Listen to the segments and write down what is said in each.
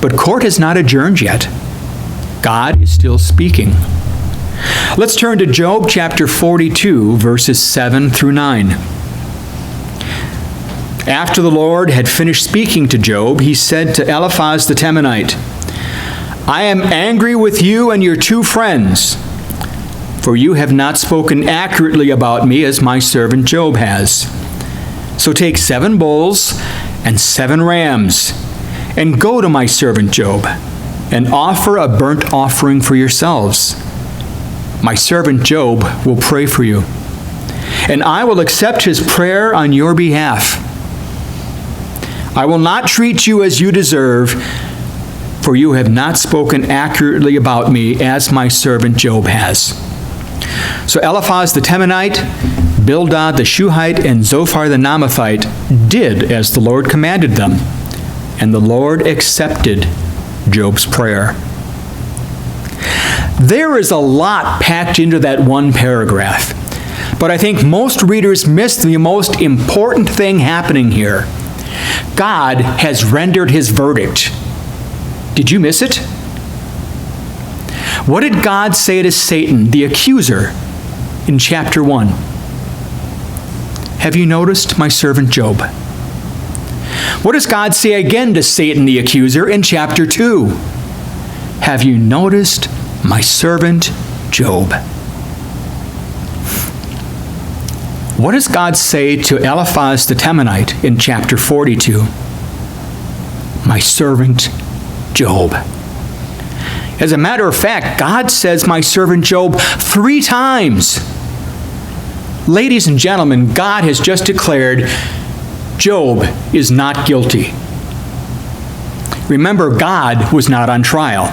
But court has not adjourned yet. God is still speaking. Let's turn to Job chapter 42, verses 7 through 9. After the Lord had finished speaking to Job, he said to Eliphaz the Temanite, I am angry with you and your two friends, for you have not spoken accurately about me as my servant Job has. So take 7 bulls and 7 rams, and go to my servant Job, and offer a burnt offering for yourselves. My servant Job will pray for you, and I will accept his prayer on your behalf. I will not treat you as you deserve, for you have not spoken accurately about me as my servant Job has. So Eliphaz the Temanite, Bildad the Shuhite, and Zophar the Naamathite did as the Lord commanded them, and the Lord accepted Job's prayer. There is a lot packed into that one paragraph, but I think most readers miss the most important thing happening here. God has rendered his verdict. Did you miss it? What did God say to Satan, the accuser, in chapter 1? Have you noticed my servant Job? What does God say again to Satan, the accuser, in chapter 2? Have you noticed my servant Job? What does God say to Eliphaz the Temanite in chapter 42? My servant Job. As a matter of fact, God says my servant Job 3 times. Ladies and gentlemen, God has just declared Job is not guilty. Remember, God was not on trial.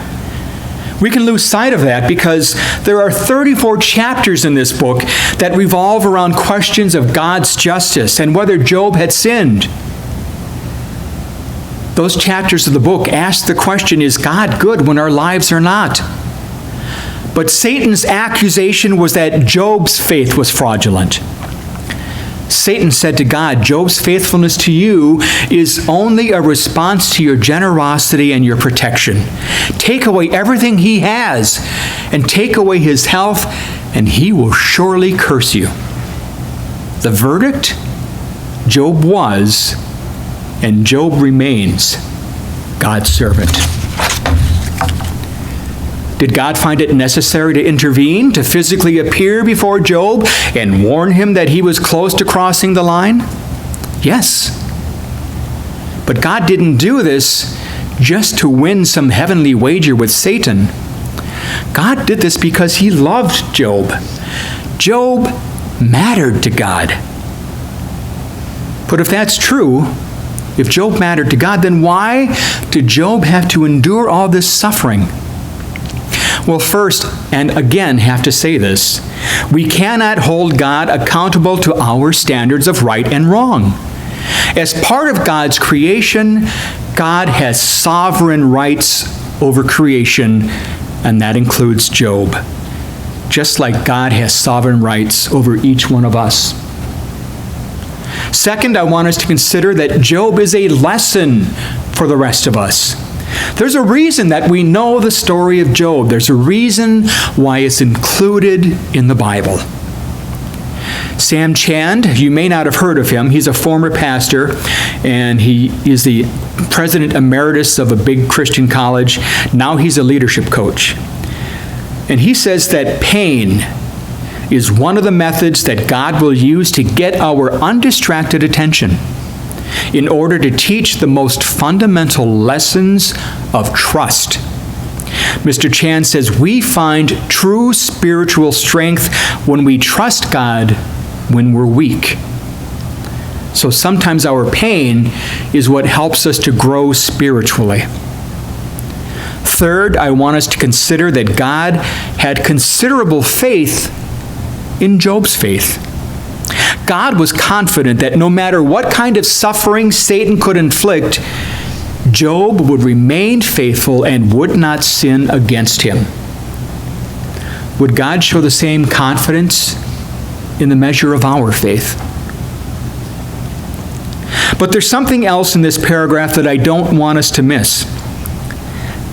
We can lose sight of that because there are 34 chapters in this book that revolve around questions of God's justice and whether Job had sinned. Those chapters of the book ask the question, is God good when our lives are not? But Satan's accusation was that Job's faith was fraudulent. Satan said to God, Job's faithfulness to you is only a response to your generosity and your protection. Take away everything he has and take away his health, and he will surely curse you. The verdict? Job was, and Job remains, God's servant. Did God find it necessary to intervene, to physically appear before Job and warn him that he was close to crossing the line? Yes. But God didn't do this just to win some heavenly wager with Satan. God did this because he loved Job. Job mattered to God. But if that's true, if Job mattered to God, then why did Job have to endure all this suffering? Well, first, and again have to say this, we cannot hold God accountable to our standards of right and wrong. As part of God's creation, God has sovereign rights over creation, and that includes Job, just like God has sovereign rights over each one of us. Second, I want us to consider that Job is a lesson for the rest of us. There's a reason that we know the story of Job. There's a reason why it's included in the Bible. Sam Chand, you may not have heard of him. He's a former pastor, and he is the president emeritus of a big Christian college. Now he's a leadership coach. And he says that pain is one of the methods that God will use to get our undistracted attention in order to teach the most fundamental lessons of trust. Mr. Chan says we find true spiritual strength when we trust God when we're weak. So sometimes our pain is what helps us to grow spiritually. Third, I want us to consider that God had considerable faith in Job's faith. God was confident that no matter what kind of suffering Satan could inflict, Job would remain faithful and would not sin against him. Would God show the same confidence in the measure of our faith? But there's something else in this paragraph that I don't want us to miss.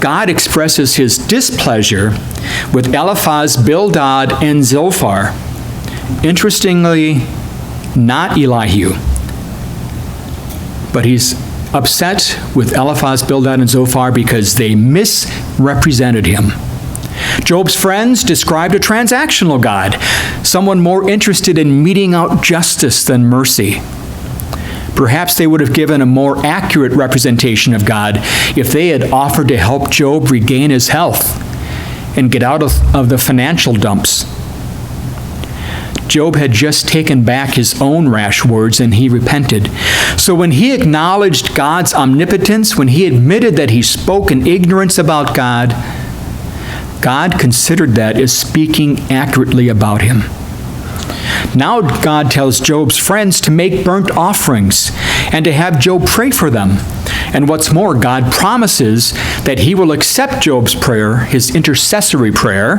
God expresses his displeasure with Eliphaz, Bildad, and Zophar. Interestingly, not Elihu. But he's upset with Eliphaz, Bildad, and Zophar because they misrepresented him. Job's friends described a transactional God, someone more interested in meting out justice than mercy. Perhaps they would have given a more accurate representation of God if they had offered to help Job regain his health and get out of the financial dumps. Job had just taken back his own rash words and he repented. So when he acknowledged God's omnipotence, when he admitted that he spoke in ignorance about God, God considered that as speaking accurately about him. Now God tells Job's friends to make burnt offerings and to have Job pray for them. And what's more, God promises that he will accept Job's prayer, his intercessory prayer,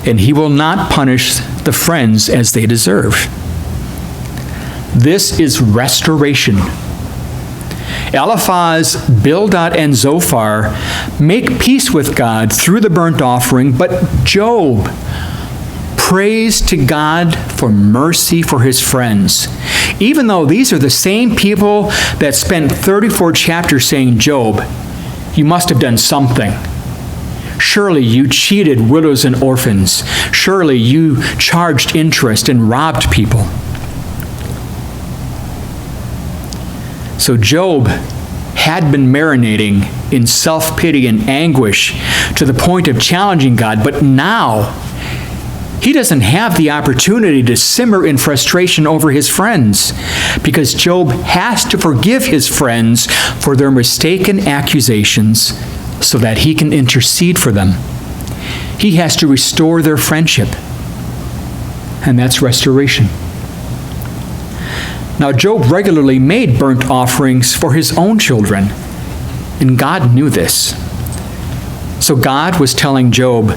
and he will not punish the friends as they deserve. This is restoration. Eliphaz, Bildad, and Zophar make peace with God through the burnt offering, but Job prays to God for mercy for his friends. Even though these are the same people that spent 34 chapters saying, Job, you must have done something. Surely you cheated widows and orphans. Surely you charged interest and robbed people. So Job had been marinating in self-pity and anguish to the point of challenging God, but now he doesn't have the opportunity to simmer in frustration over his friends because Job has to forgive his friends for their mistaken accusations so that he can intercede for them. He has to restore their friendship, and that's restoration. Now, Job regularly made burnt offerings for his own children, and God knew this. So God was telling Job,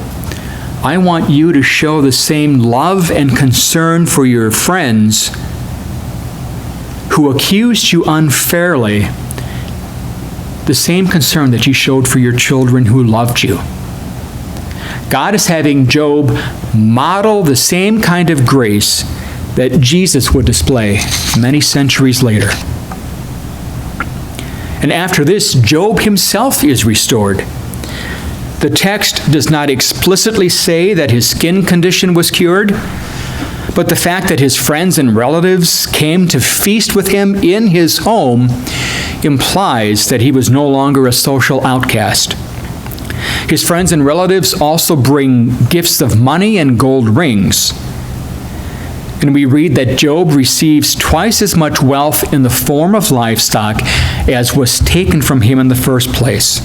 I want you to show the same love and concern for your friends who accused you unfairly, the same concern that you showed for your children who loved you. God is having Job model the same kind of grace that Jesus would display many centuries later. And after this, Job himself is restored. The text does not explicitly say that his skin condition was cured, but the fact that his friends and relatives came to feast with him in his home implies that he was no longer a social outcast. His friends and relatives also bring gifts of money and gold rings. And we read that Job receives twice as much wealth in the form of livestock as was taken from him in the first place.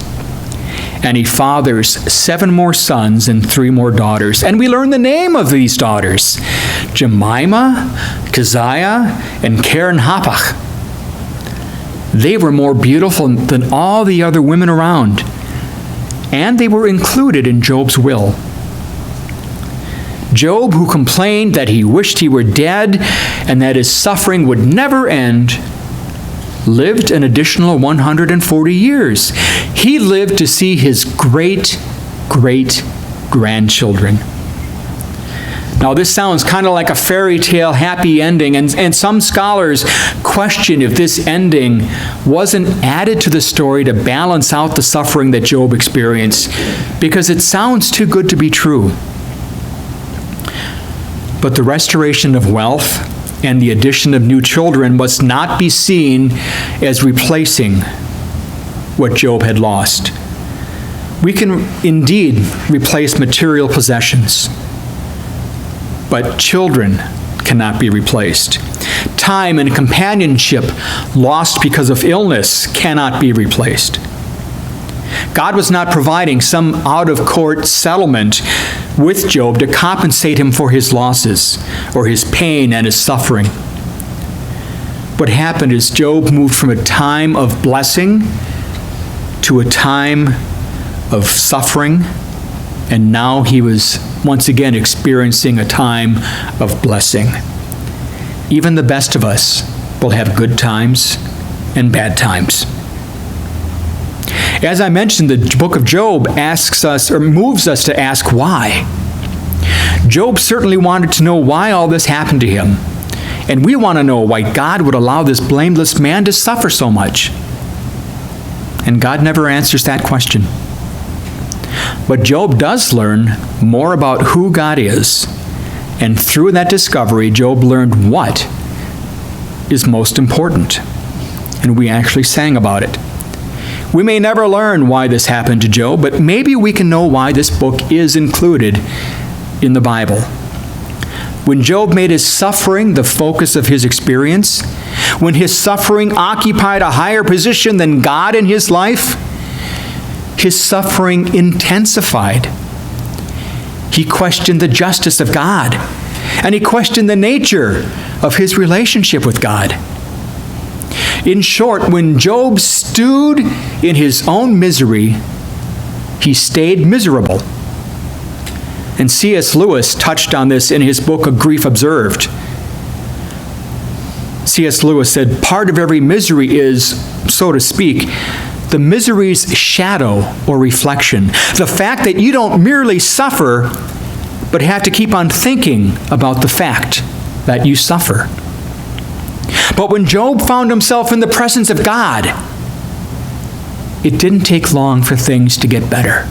And he fathers 7 more sons and 3 more daughters. And we learn the name of these daughters: Jemimah, Keziah, and Keren-Happuch. They were more beautiful than all the other women around, and they were included in Job's will. Job, who complained that he wished he were dead and that his suffering would never end, lived an additional 140 years. He lived to see his great-great-grandchildren. Now, this sounds kind of like a fairy tale happy ending, and some scholars question if this ending wasn't added to the story to balance out the suffering that Job experienced, because it sounds too good to be true. But the restoration of wealth and the addition of new children must not be seen as replacing what Job had lost. We can indeed replace material possessions, but children cannot be replaced. Time and companionship lost because of illness cannot be replaced. God was not providing some out-of-court settlement with Job to compensate him for his losses or his pain and his suffering. What happened is Job moved from a time of blessing to a time of suffering, and now he was once again experiencing a time of blessing. Even the best of us will have good times and bad times. As I mentioned, the book of Job asks us, or moves us to ask why. Job certainly wanted to know why all this happened to him. And we want to know why God would allow this blameless man to suffer so much. And God never answers that question. But Job does learn more about who God is. And through that discovery, Job learned what is most important. And we actually sang about it. We may never learn why this happened to Job, but maybe we can know why this book is included in the Bible. When Job made his suffering the focus of his experience, when his suffering occupied a higher position than God in his life, his suffering intensified. He questioned the justice of God, and he questioned the nature of his relationship with God. In short, when Job stewed in his own misery, he stayed miserable. And C.S. Lewis touched on this in his book, A Grief Observed. C.S. Lewis said, part of every misery is, so to speak, the misery's shadow or reflection. The fact that you don't merely suffer, but have to keep on thinking about the fact that you suffer. But when Job found himself in the presence of God, it didn't take long for things to get better.